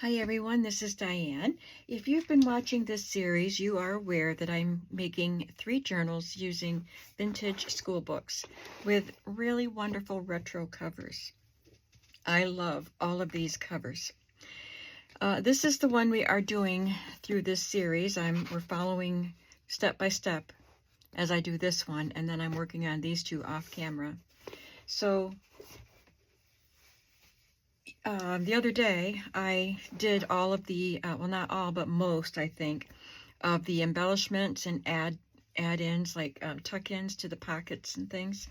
Hi everyone, this is Diane. If you've been watching this series, you are aware that I'm making 3 journals using vintage school books with really wonderful retro covers. I love all of these covers. This is the one we are doing through this series. We're following step by step as I do this one, and then I'm working on these 2 off camera. So the other day, I did all of the, well, not all, but most, I think, of the embellishments and add-ins, like tuck-ins to the pockets and things,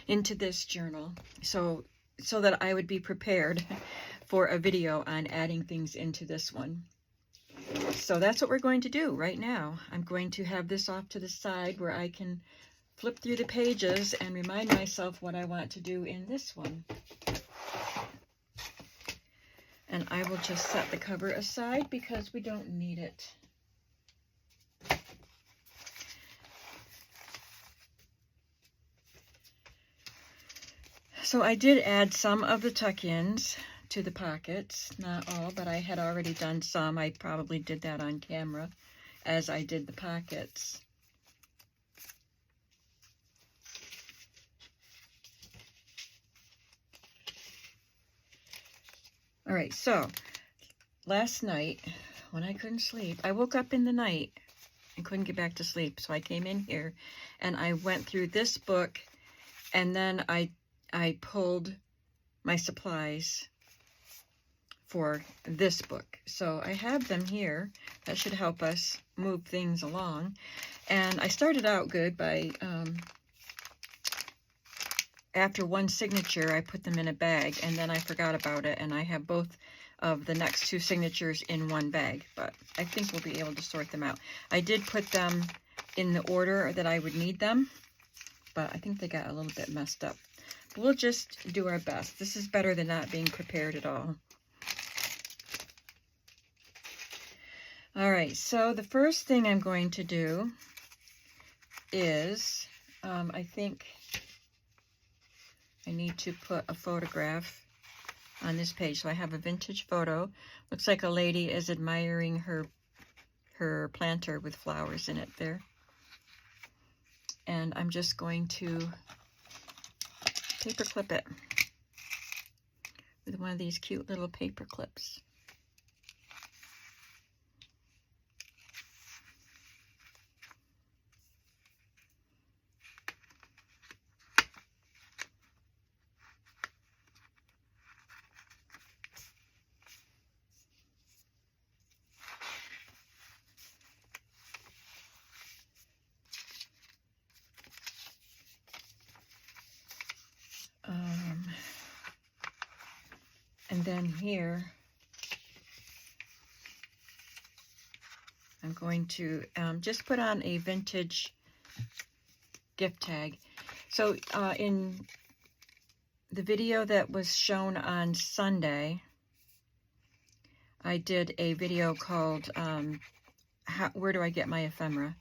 into this journal, so that I would be prepared for a video on adding things into this one. So that's what we're going to do right now. I'm going to have this off to the side where I can flip through the pages and remind myself what I want to do in this one. And I will just set the cover aside because we don't need it. So I did add some of the tuck-ins to the pockets, not all, but I had already done some. I probably did that on camera as I did the pockets. All right, so last night when I couldn't sleep, I woke up in the night and couldn't get back to sleep. So I came in here and I went through this book, and then I pulled my supplies for this book. So I have them here. That should help us move things along. And I started out good by, after one signature, I put them in a bag, and then I forgot about it, and I have both of the next 2 signatures in one bag, but I think we'll be able to sort them out. I did put them in the order that I would need them, but I think they got a little bit messed up. But we'll just do our best. This is better than not being prepared at all. All right, so the first thing I'm going to do is, I think I need to put a photograph on this page. So I have a vintage photo. Looks like a lady is admiring her planter with flowers in it there. And I'm just going to paper clip it with one of these cute little paper clips. And then here, I'm going to just put on a vintage gift tag. So in the video that was shown on Sunday, I did a video called Where Do I Get My Ephemera?,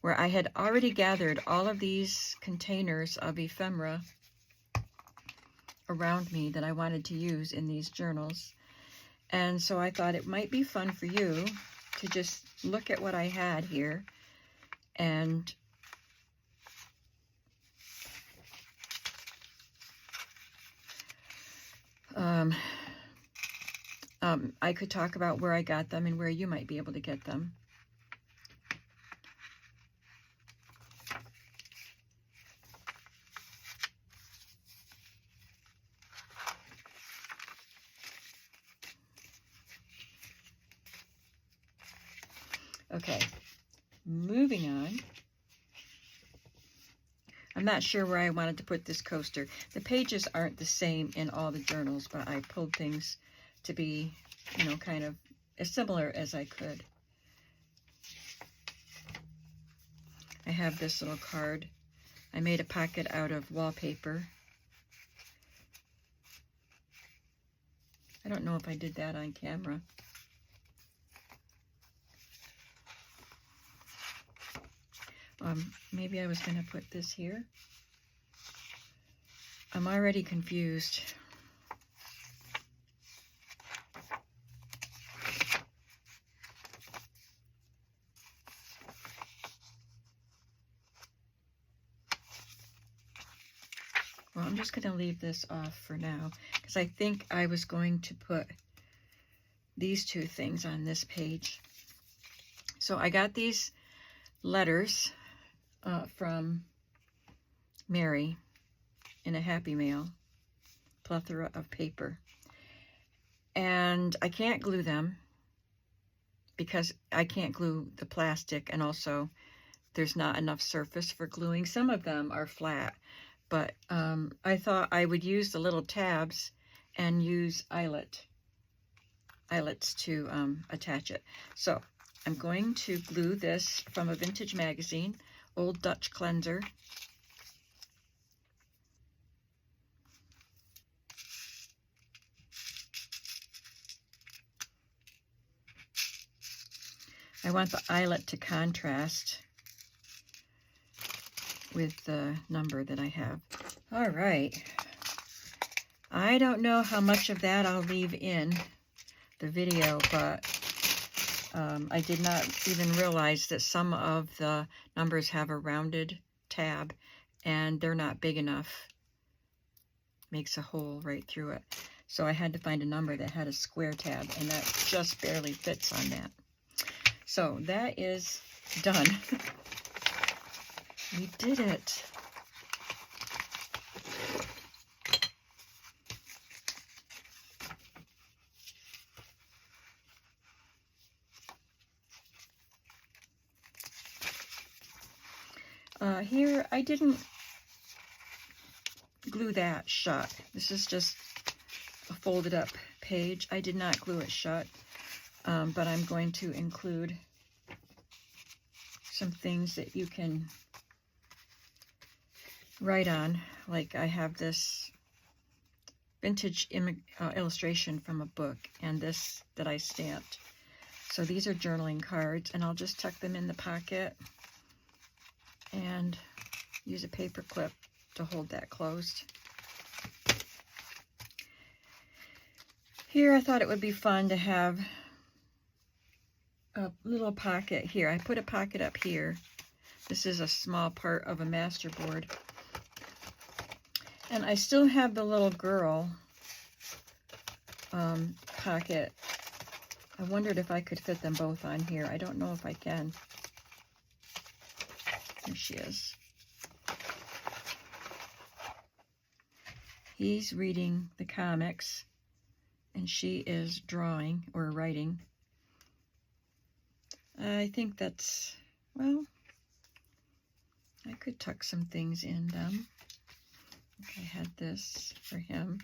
where I had already gathered all of these containers of ephemera around me that I wanted to use in these journals. And so I thought it might be fun for you to just look at what I had here, and I could talk about where I got them and where you might be able to get them. Okay, moving on. I'm not sure where I wanted to put this coaster. The pages aren't the same in all the journals, but I pulled things to be, you know, kind of as similar as I could. I have this little card. I made a pocket out of wallpaper. I don't know if I did that on camera. Maybe I was going to put this here. I'm already confused. just going to leave this off for now because I think I was going to put these two things on this page. So I got these letters from Mary in a Happy Mail, plethora of paper. And I can't glue them because I can't glue the plastic, and also there's not enough surface for gluing. Some of them are flat, but I thought I would use the little tabs and use eyelets to attach it. So I'm going to glue this from a vintage magazine, Old Dutch Cleanser. I want the eyelet to contrast with the number that I have. All right. I don't know how much of that I'll leave in the video, but I did not even realize that some of the numbers have a rounded tab and they're not big enough. Makes a hole right through it. So I had to find a number that had a square tab, and that just barely fits on that. So that is done. We did it. Here, I didn't glue that shut. This is just a folded up page. I did not glue it shut. But I'm going to include some things that you can write on. Like I have this vintage illustration from a book, and this that I stamped. So these are journaling cards, and I'll just tuck them in the pocket and use a paper clip to hold that closed. Here I thought it would be fun to have a little pocket here. I put a pocket up here. This is a small part of a masterboard. And I still have the little girl pocket. I wondered if I could fit them both on here. I don't know if I can. There she is. He's reading the comics, and she is drawing or writing. I think that's, well, I could tuck some things in them. I had this for him.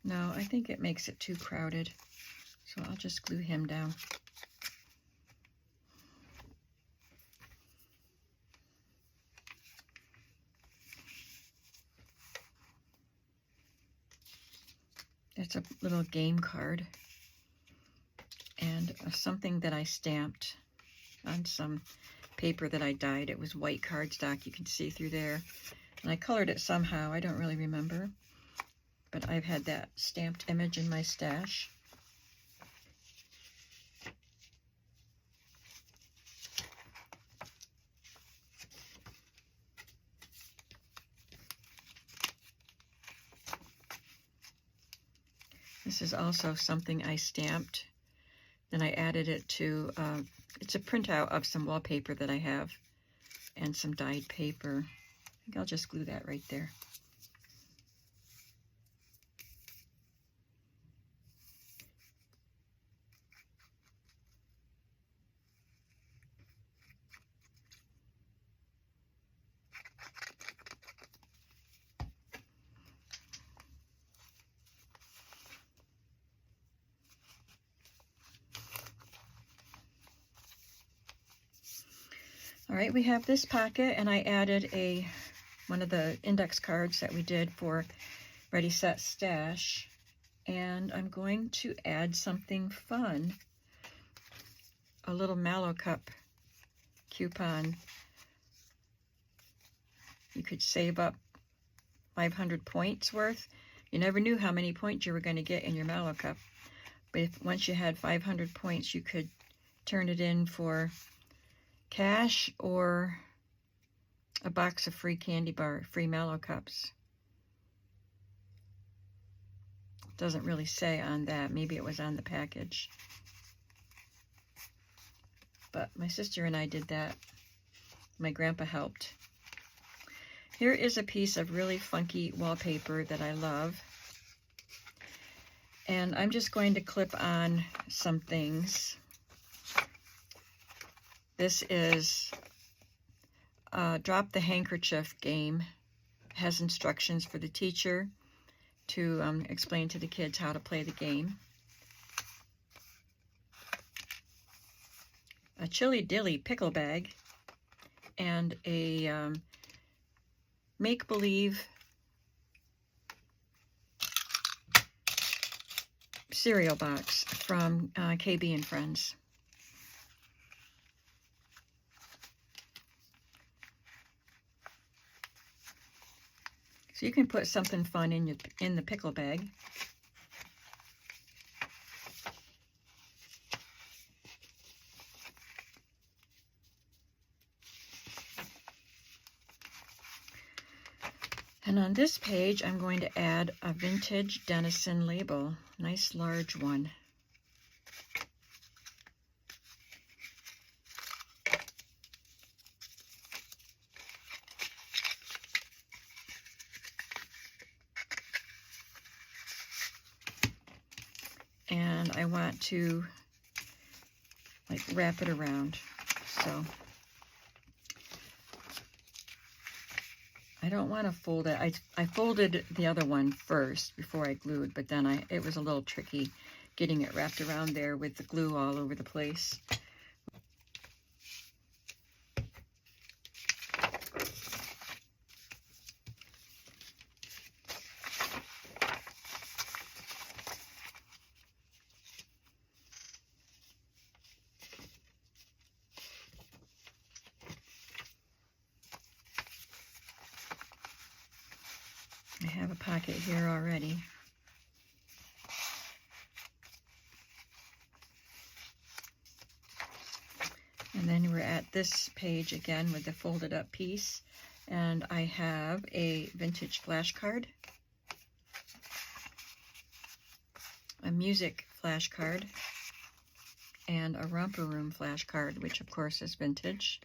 No, I think it makes it too crowded, so I'll just glue him down. It's a little game card and something that I stamped on some paper that I dyed. It was white cardstock, you can see through there. And I colored it somehow, I don't really remember. But I've had that stamped image in my stash. This is also something I stamped. Then I added it to, it's a printout of some wallpaper that I have and some dyed paper. I think I'll just glue that right there. All right, we have this pocket, and I added one of the index cards that we did for Ready, Set, Stash, and I'm going to add something fun, a little Mallow Cup coupon. You could save up 500 points worth. You never knew how many points you were going to get in your Mallow Cup, but once you had 500 points, you could turn it in for cash or a box of free candy bar, free Mallow Cups. Doesn't really say on that. Maybe it was on the package. But my sister and I did that. My grandpa helped. Here is a piece of really funky wallpaper that I love. And I'm just going to clip on some things. This is Drop the Handkerchief game. It has instructions for the teacher to explain to the kids how to play the game. A Chili Dilly pickle bag and a make-believe cereal box from KB and Friends. So you can put something fun in the pickle bag. And on this page, I'm going to add a vintage Denison label, nice large one. And I want to like wrap it around. So I don't want to fold it. I folded the other one first before I glued, but then it was a little tricky getting it wrapped around there with the glue all over the place. I have a pocket here already. And then we're at this page again with the folded up piece. And I have a vintage flashcard, a music flashcard, and a romper room flashcard, which of course is vintage.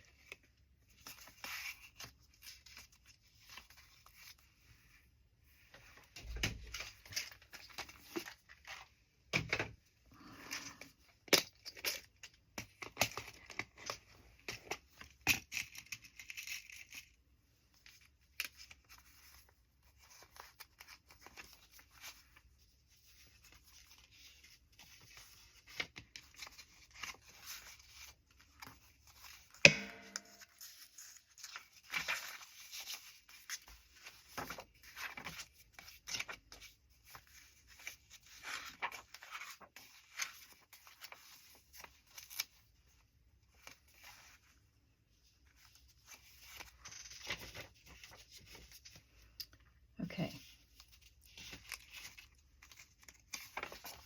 Okay.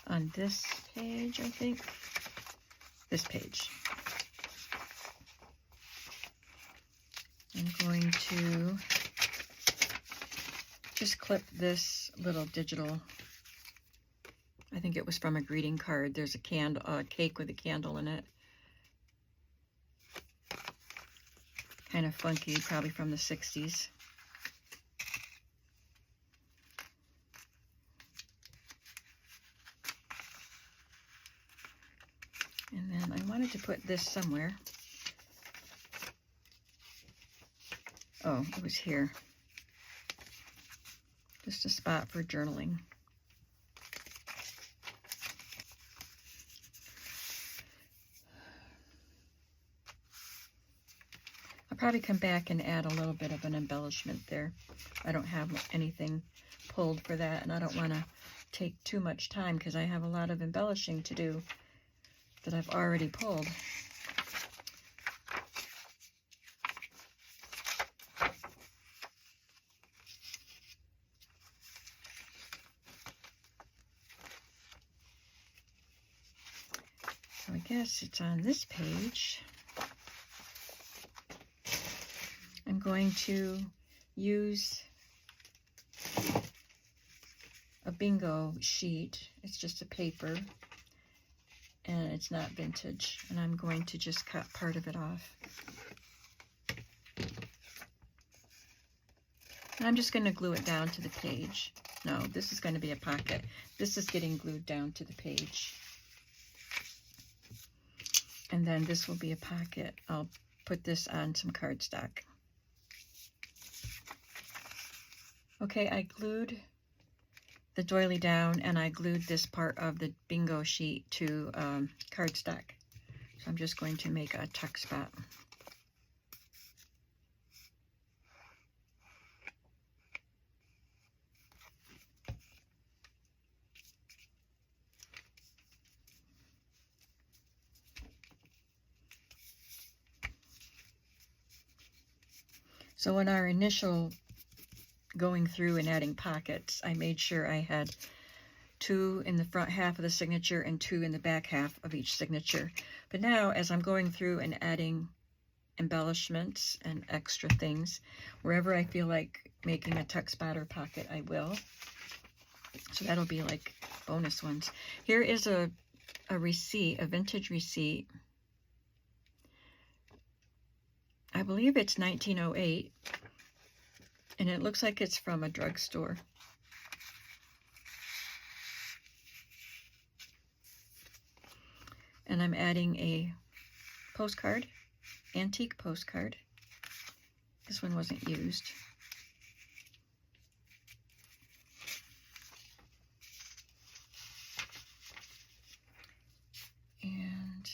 On this page, I think, this page, I'm going to just clip this little digital, I think it was from a greeting card. There's a cake with a candle in it. Kind of funky, probably from the 60s. And then I wanted to put this somewhere. Oh, it was here. Just a spot for journaling. I'll probably come back and add a little bit of an embellishment there. I don't have anything pulled for that, and I don't want to take too much time because I have a lot of embellishing to do that I've already pulled. So I guess it's on this page. going to use a bingo sheet. It's just a paper, and it's not vintage. And I'm going to just cut part of it off. And I'm just going to glue it down to the page. No, this is going to be a pocket. This is getting glued down to the page. And then this will be a pocket. I'll put this on some cardstock. Okay, I glued the doily down, and I glued this part of the bingo sheet to cardstock. So I'm just going to make a tuck spot. So in our initial going through and adding pockets, I made sure I had 2 in the front half of the signature and 2 in the back half of each signature. But now, as I'm going through and adding embellishments and extra things, wherever I feel like making a tuck spot or pocket, I will. So that'll be like bonus ones. Here is a receipt, a vintage receipt. I believe it's 1908, and it looks like it's from a drugstore. And I'm adding a postcard, antique postcard. This one wasn't used. And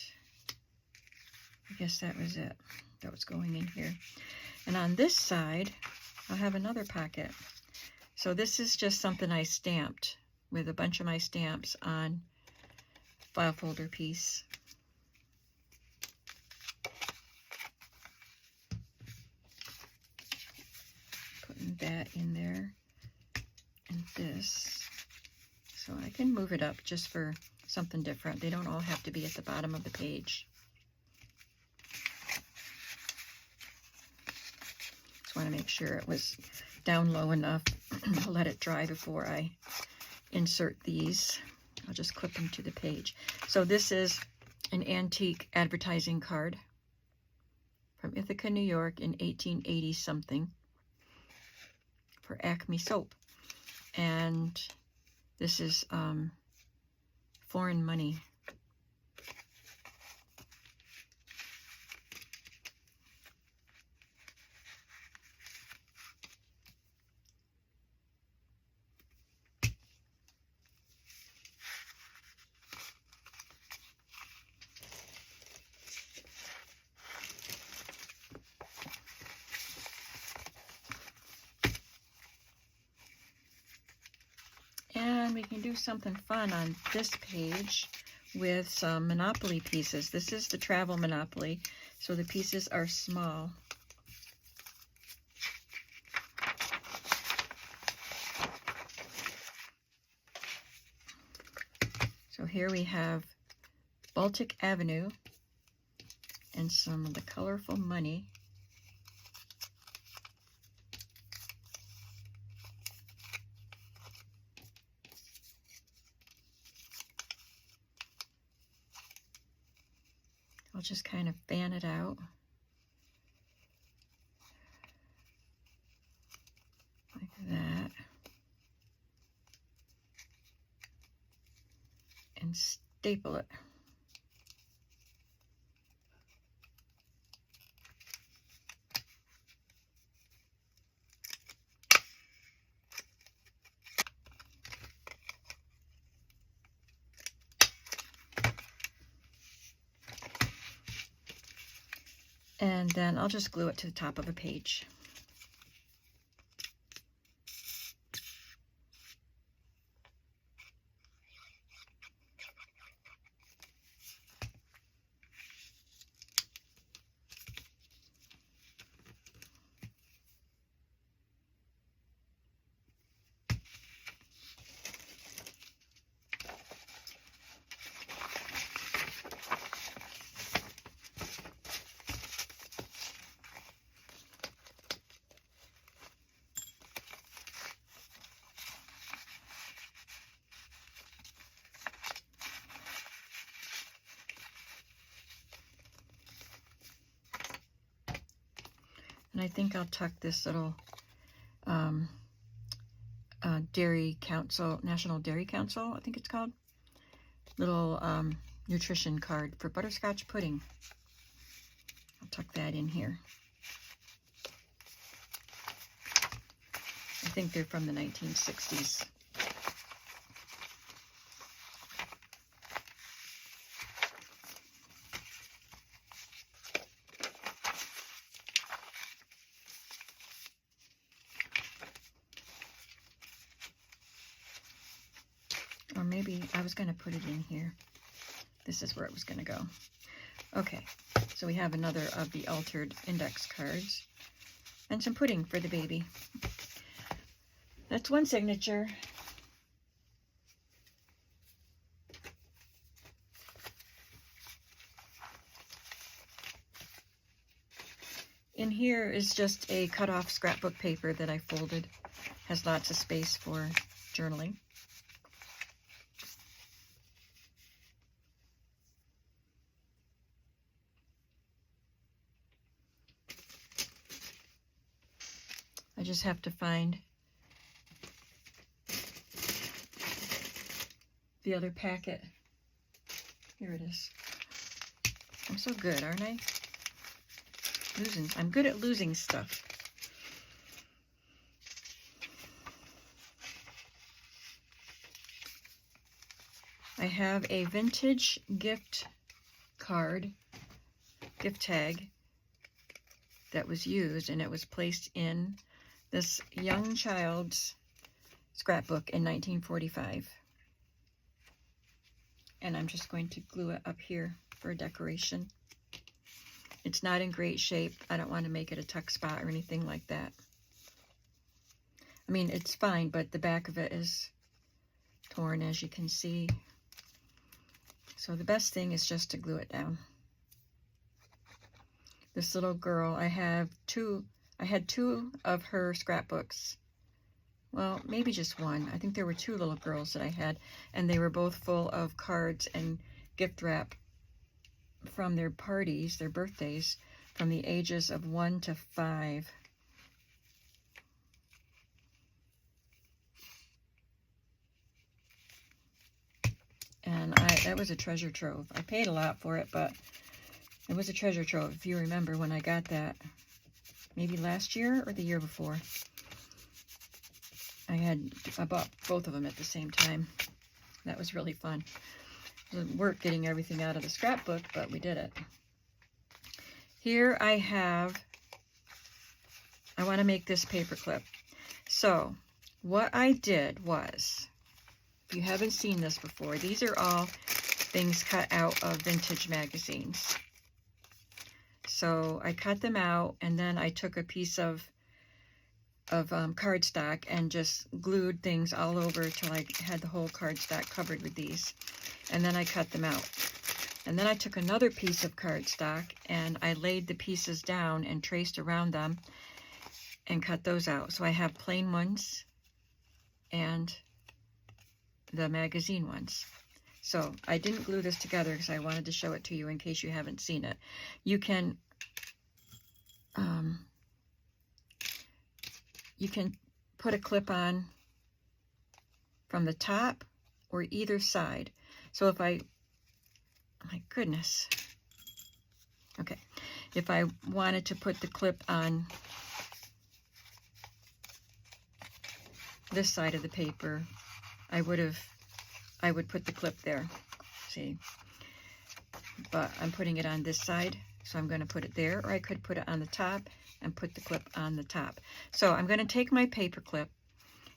I guess that was it. That was going in here. And on this side, I'll have another pocket. So this is just something I stamped with a bunch of my stamps on file folder piece. Putting that in there, and this. So I can move it up just for something different. They don't all have to be at the bottom of the page. Just want to make sure it was down low enough to let it dry before I insert these. I'll just clip them to the page. So this is an antique advertising card from Ithaca, New York in 1880 something for Acme soap. And this is foreign money. And we can do something fun on this page with some Monopoly pieces. This is the travel Monopoly, so the pieces are small. So here we have Baltic Avenue and some of the colorful money. I'll just kind of fan it out. Like that. And staple it. And then I'll just glue it to the top of a page. I think I'll tuck this little Dairy Council, National Dairy Council, I think it's called, little nutrition card for butterscotch pudding. I'll tuck that in here. I think they're from the 1960s. Or maybe I was going to put it in here. This is where it was going to go. Okay, so we have another of the altered index cards and some pudding for the baby. That's one signature. In here is just a cut-off scrapbook paper that I folded. Has lots of space for journaling. I just have to find the other packet. Here it is. I'm so good, aren't I? I'm good at losing stuff. I have a vintage gift card, gift tag, that was used, and it was placed in this young child's scrapbook in 1945. And I'm just going to glue it up here for a decoration. It's not in great shape. I don't want to make it a tuck spot or anything like that. I mean, it's fine, but the back of it is torn, as you can see. So the best thing is just to glue it down. This little girl, I had two of her scrapbooks. Well, maybe just one. I think there were two little girls that I had, and they were both full of cards and gift wrap from their parties, their birthdays, from the ages of 1 to 5. And that was a treasure trove. I paid a lot for it, but it was a treasure trove. If you remember when I got that, maybe last year or the year before. I bought both of them at the same time. That was really fun. It was work getting everything out of the scrapbook, but we did it. Here I want to make this paper clip. So what I did was, if you haven't seen this before, these are all things cut out of vintage magazines. So I cut them out, and then I took a piece of cardstock and just glued things all over till I had the whole cardstock covered with these. And then I cut them out. And then I took another piece of cardstock and I laid the pieces down and traced around them and cut those out. So I have plain ones and the magazine ones. So I didn't glue this together because I wanted to show it to you in case you haven't seen it. You can put a clip on from the top or either side. So if my goodness. Okay. If I wanted to put the clip on this side of the paper, I would put the clip there. See? But I'm putting it on this side, so I'm going to put it there, or I could put it on the top and put the clip on the top. So I'm going to take my paper clip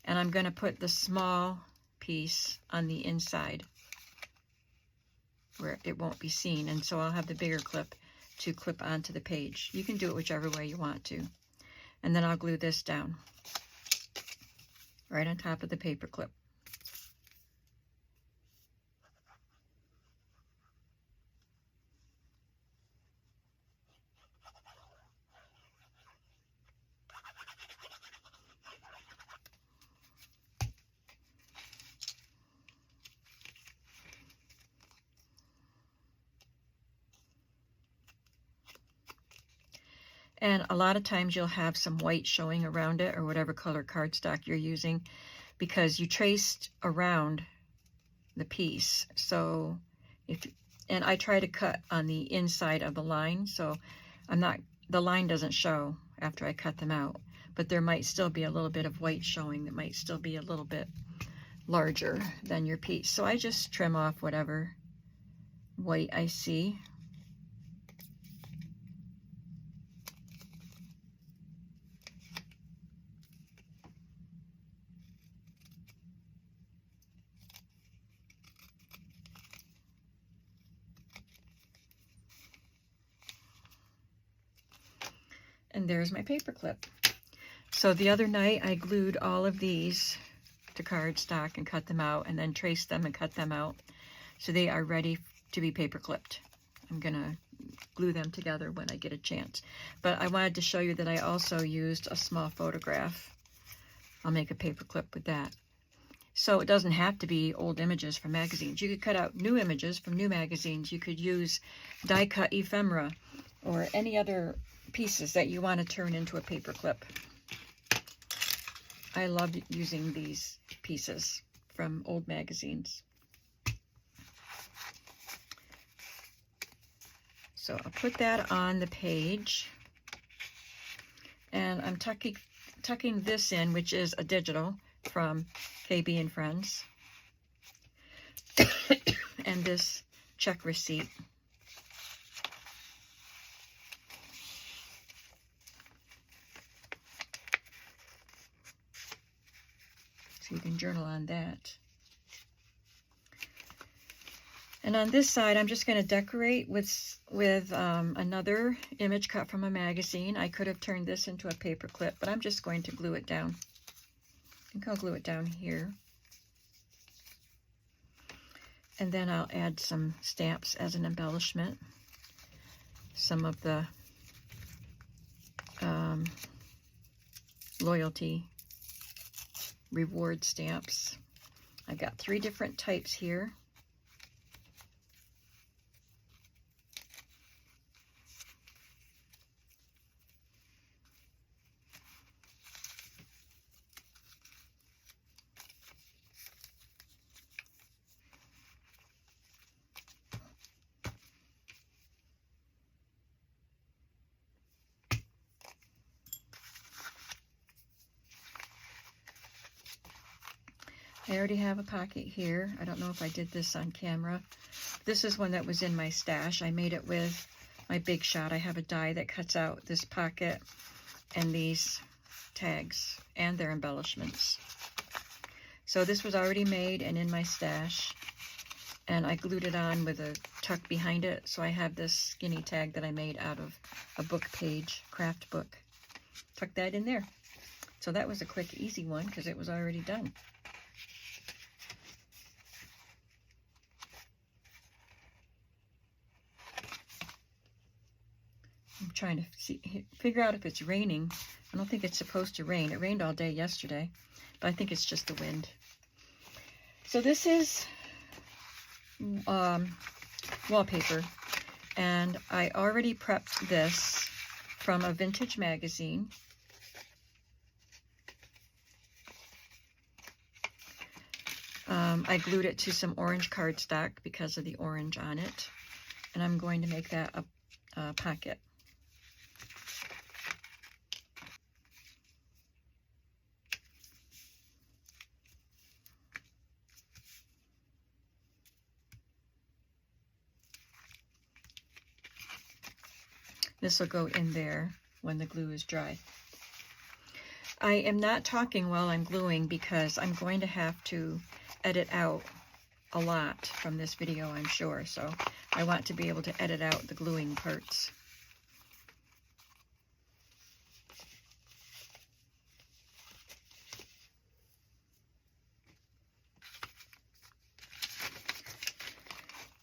and I'm going to put the small piece on the inside where it won't be seen, and so I'll have the bigger clip to clip onto the page. You can do it whichever way you want to. And then I'll glue this down right on top of the paper clip. And a lot of times you'll have some white showing around it, or whatever color cardstock you're using, because you traced around the piece. So and I try to cut on the inside of the line, so the line doesn't show after I cut them out, but there might still be a little bit of white showing that might still be a little bit larger than your piece. So I just trim off whatever white I see. And there's my paper clip. So the other night I glued all of these to cardstock and cut them out, and then traced them and cut them out. So they are ready to be paper clipped. I'm gonna glue them together when I get a chance. But I wanted to show you that I also used a small photograph. I'll make a paper clip with that. So it doesn't have to be old images from magazines. You could cut out new images from new magazines. You could use die cut ephemera or any other pieces that you want to turn into a paper clip. I love using these pieces from old magazines. So I'll put that on the page, and I'm tucking this in, which is a digital from KB and Friends, and this check receipt. So you can journal on that. And on this side, I'm just going to decorate with another image cut from a magazine. I could have turned this into a paper clip, but I'm just going to glue it down. I think I'll glue it down here. And then I'll add some stamps as an embellishment. Some of the loyalty reward stamps. I've got 3 different types here. I already have a pocket here. I don't know if I did this on camera. This is one that was in my stash. I made it with my Big Shot. I have a die that cuts out this pocket and these tags and their embellishments. So this was already made and in my stash, and I glued it on with a tuck behind it. So I have this skinny tag that I made out of a book page, craft book. Tuck that in there. So that was a quick, easy one because it was already done. I'm trying to figure out if it's raining. I don't think it's supposed to rain. It rained all day yesterday, but I think it's just the wind. So this is wallpaper, and I already prepped this from a vintage magazine. I glued it to some orange cardstock because of the orange on it, and I'm going to make that a pocket. This will go in there when the glue is dry. I am not talking while I'm gluing because I'm going to have to edit out a lot from this video, I'm sure. So I want to be able to edit out the gluing parts.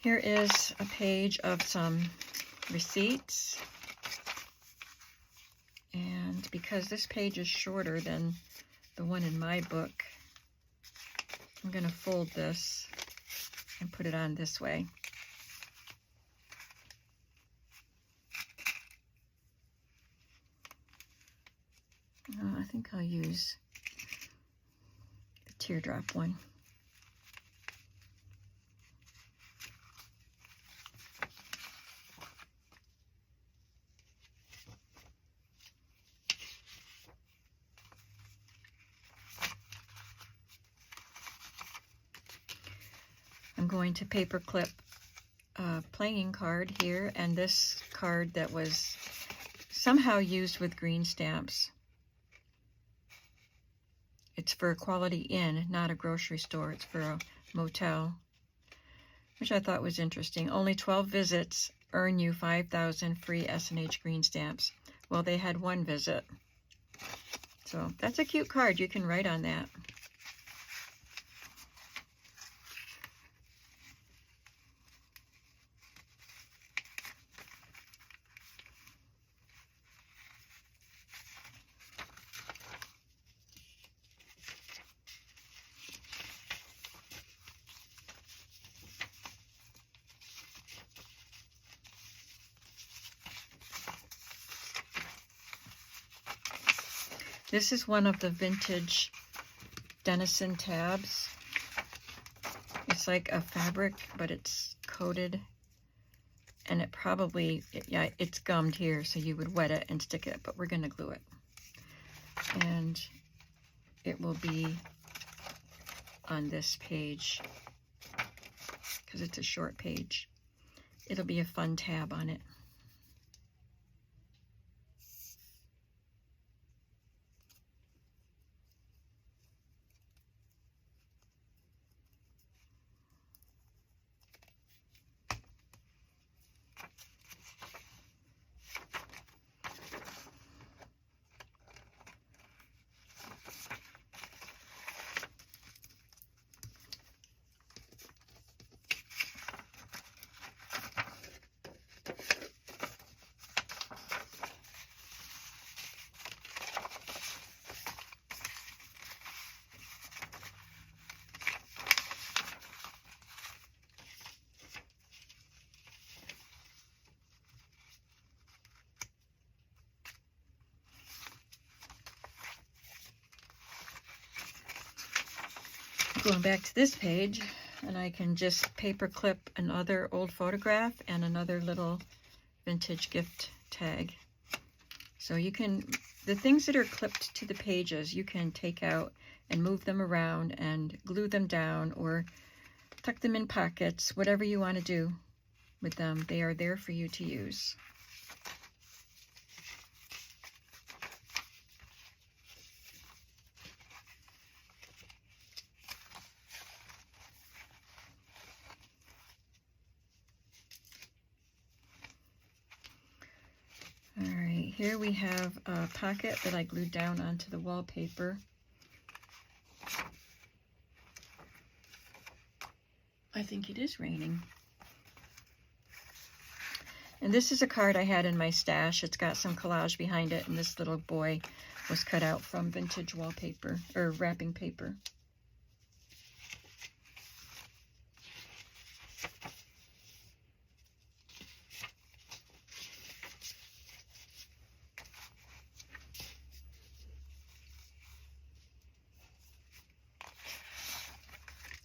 Here is a page of some receipts. And because this page is shorter than the one in my book, I'm going to fold this and put it on this way. I'll use the teardrop one. I'm going to paper clip a playing card here, and this card that was somehow used with green stamps. It's for a Quality Inn, not a grocery store. It's for a motel, which I thought was interesting. Only 12 visits earn you 5,000 free S&H green stamps. Well, they had one visit. So that's a cute card. You can write on that. This is one of the vintage Denison tabs. It's like a fabric, but it's coated. And it probably, yeah, it's gummed here, so you would wet it and stick it, but we're going to glue it. And it will be on this page, because it's a short page. It'll be a fun tab on it. Going back to this page, and I can just paper clip another old photograph and another little vintage gift tag. So you can, the things that are clipped to the pages, you can take out and move them around and glue them down or tuck them in pockets, whatever you want to do with them. They are there for you to use. Alright, here we have a pocket that I glued down onto the wallpaper. I think it is raining. And this is a card I had in my stash. It's got some collage behind it, and this little boy was cut out from vintage wallpaper, or wrapping paper.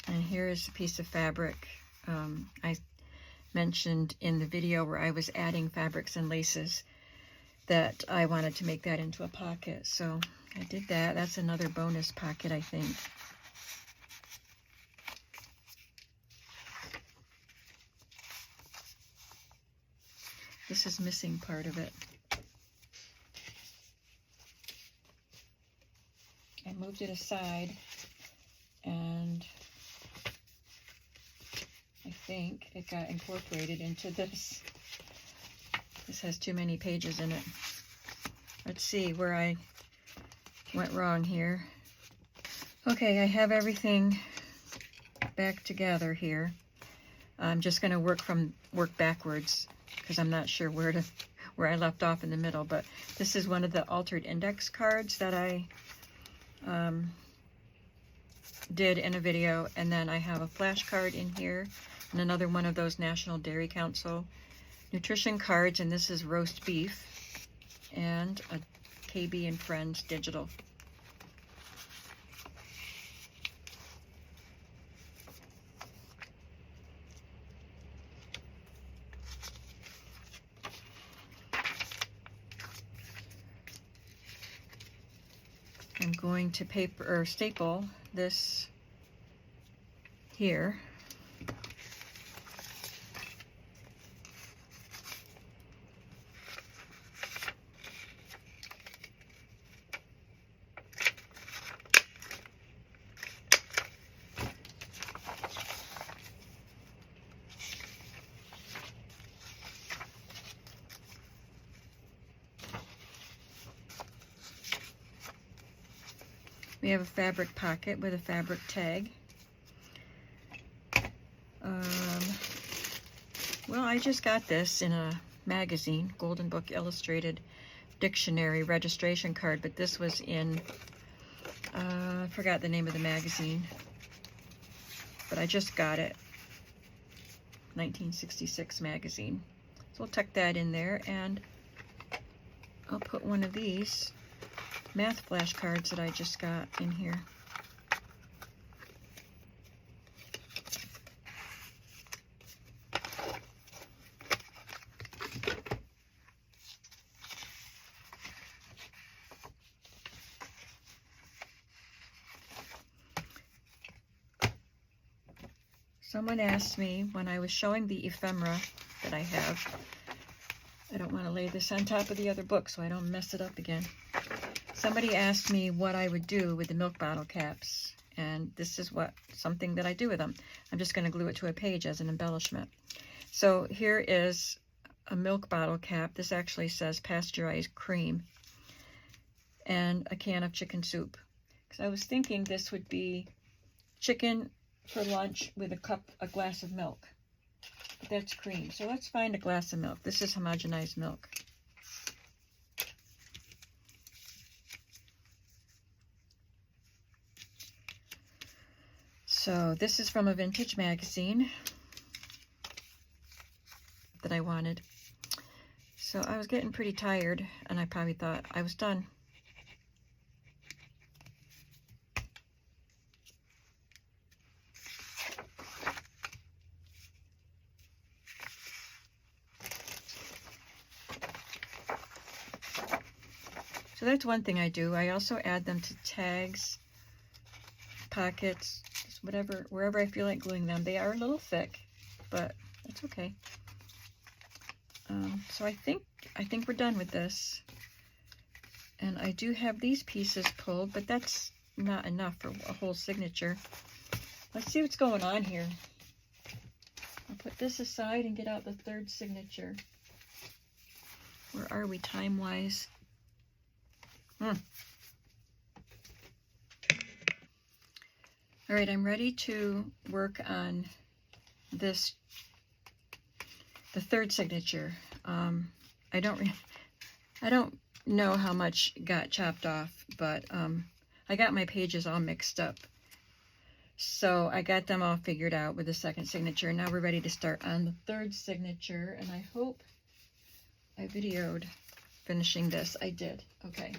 And here is a piece of fabric I mentioned in the video where I was adding fabrics and laces that I wanted to make that into a pocket. So I did that. That's another bonus pocket, I think. This is missing part of it. I moved it aside, and I think it got incorporated into this. This has too many pages in it. Let's see where I went wrong here. Okay, I have everything back together here. I'm just going to work backwards because I'm not sure where I left off in the middle. But this is one of the altered index cards that I did in a video, and then I have a flashcard in here and another one of those National Dairy Council nutrition cards, and this is roast beef, and a KB and Friends digital going to paper or staple this here. We have a fabric pocket with a fabric tag. Well, I just got this in a magazine, Golden Book Illustrated Dictionary registration card, but this was in, I forgot the name of the magazine, but I just got it, 1966 magazine. So we'll tuck that in there, and I'll put one of these math flashcards that I just got in here. Someone asked me when I was showing the ephemera that I have, I don't want to lay this on top of the other book so I don't mess it up again. Somebody asked me what I would do with the milk bottle caps, and this is something that I do with them. I'm just going to glue it to a page as an embellishment. So here is a milk bottle cap. This actually says pasteurized cream, and a can of chicken soup. Because I was thinking this would be chicken for lunch with a glass of milk. But that's cream. So let's find a glass of milk. This is homogenized milk. So this is from a vintage magazine that I wanted. So I was getting pretty tired, and I probably thought I was done. So that's one thing I do. I also add them to tags, pockets, just wherever I feel like gluing them. They are a little thick, but that's okay. So I think we're done with this. And I do have these pieces pulled, but that's not enough for a whole signature. Let's see what's going on here. I'll put this aside and get out the third signature. Where are we time-wise? All right, I'm ready to work on the third signature. I don't know how much got chopped off, but I got my pages all mixed up. So I got them all figured out with the second signature. Now we're ready to start on the third signature, and I hope I videoed finishing this. I did. Okay.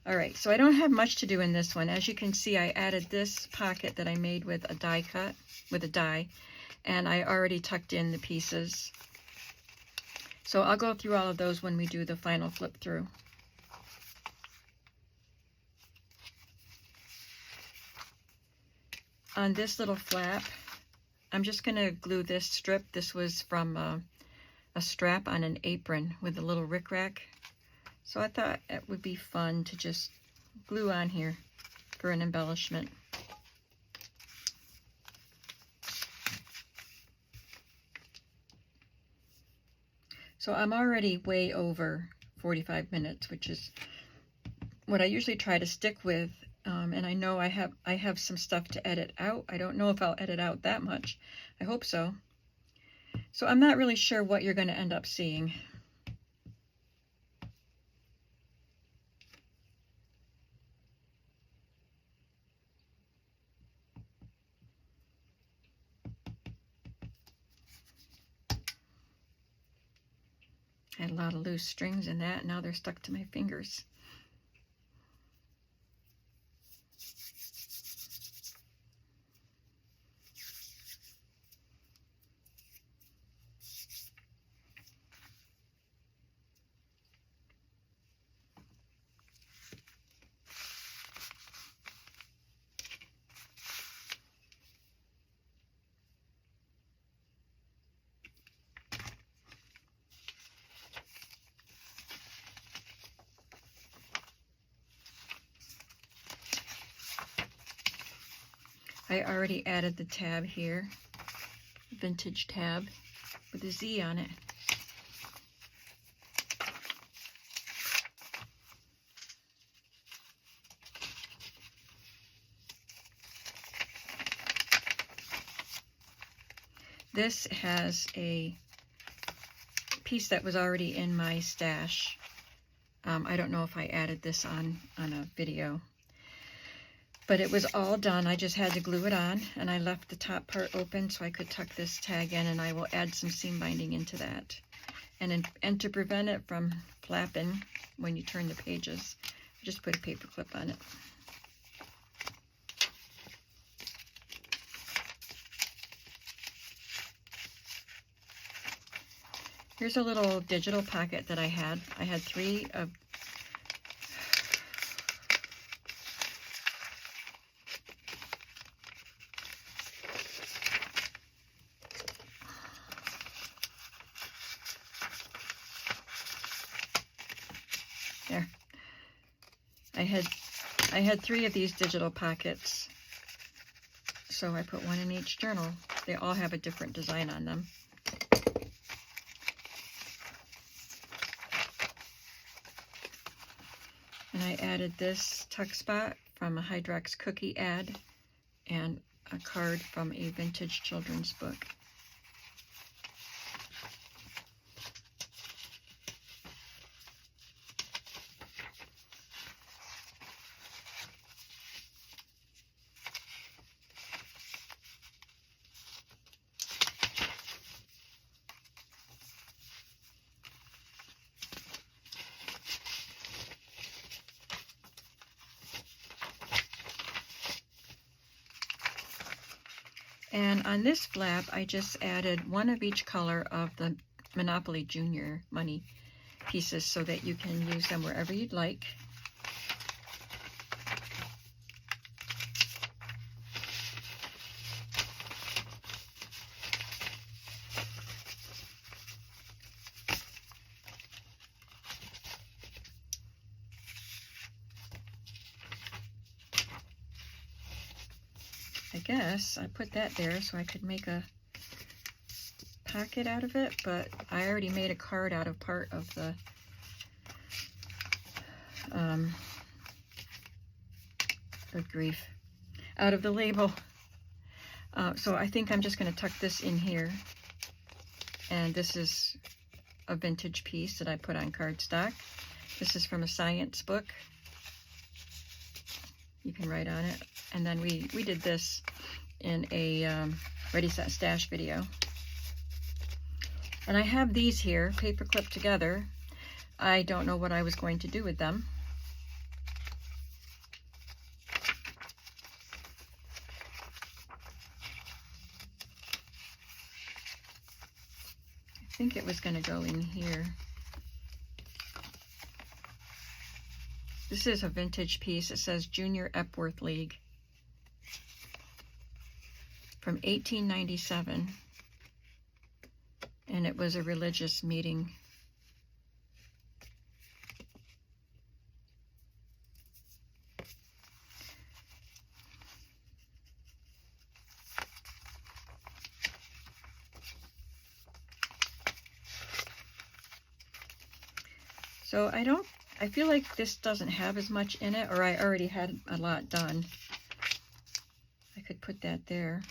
All right, so I don't have much to do in this one. As you can see, I added this pocket that I made with a die cut, with a die, and I already tucked in the pieces. So I'll go through all of those when we do the final flip through. On this little flap, I'm just going to glue this strip. This was from a strap on an apron with a little rickrack. So I thought it would be fun to just glue on here for an embellishment. So I'm already way over 45 minutes, which is what I usually try to stick with. And I know I have some stuff to edit out. I don't know if I'll edit out that much. I hope so. So I'm not really sure what you're going to end up seeing. I had a lot of loose strings in that. Now they're stuck to my fingers. I already added the tab here, vintage tab with a Z on it. This has a piece that was already in my stash. I don't know if I added this on a video, but it was all done. I just had to glue it on, and I left the top part open so I could tuck this tag in, and I will add some seam binding into that. And to prevent it from flapping when you turn the pages, I just put a paper clip on it. Here's a little digital pocket that I had. I had 3 of there. I had 3 of these digital pockets, so I put 1 in each journal. They all have a different design on them. And I added this tuck spot from a Hydrox cookie ad and a card from a vintage children's book. And on this flap, I just added 1 of each color of the Monopoly Junior money pieces so that you can use them wherever you'd like. I guess I put that there so I could make a pocket out of it, but I already made a card out of part of the good grief, out of the label. So I think I'm just going to tuck this in here, and this is a vintage piece that I put on cardstock. This is from a science book. You can write on it. And then we did this in a Ready Set Stash video. And I have these here, paper clipped together. I don't know what I was going to do with them. I think it was going to go in here. This is a vintage piece. It says Junior Epworth League from 1897, and it was a religious meeting. So I feel like this doesn't have as much in it, or I already had a lot done. I could put that there.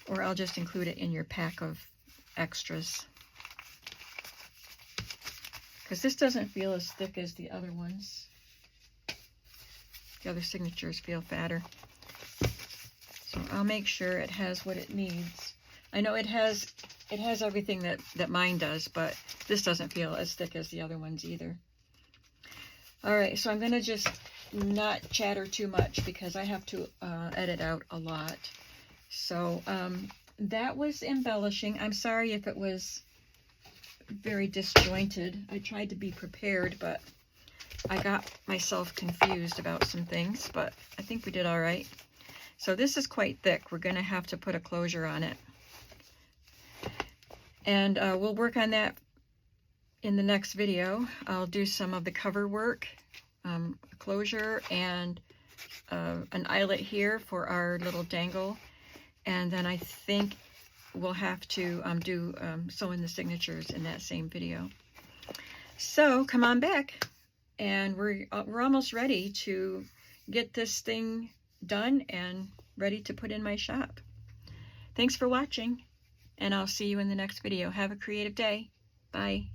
Or I'll just include it in your pack of extras. Because this doesn't feel as thick as the other ones. The other signatures feel fatter. So I'll make sure it has what it needs. I know it has everything that mine does, but this doesn't feel as thick as the other ones either. Alright, so I'm going to just not chatter too much because I have to edit out a lot. So that was embellishing. I'm sorry if it was very disjointed. I tried to be prepared, but I got myself confused about some things, but I think we did all right. So this is quite thick. We're going to have to put a closure on it. And we'll work on that in the next video. I'll do some of the cover work, closure, and an eyelet here for our little dangle. And then I think we'll have to sew in the signatures in that same video. So come on back, and we're almost ready to get this thing done and ready to put in my shop. Thanks for watching, and I'll see you in the next video. Have a creative day. Bye.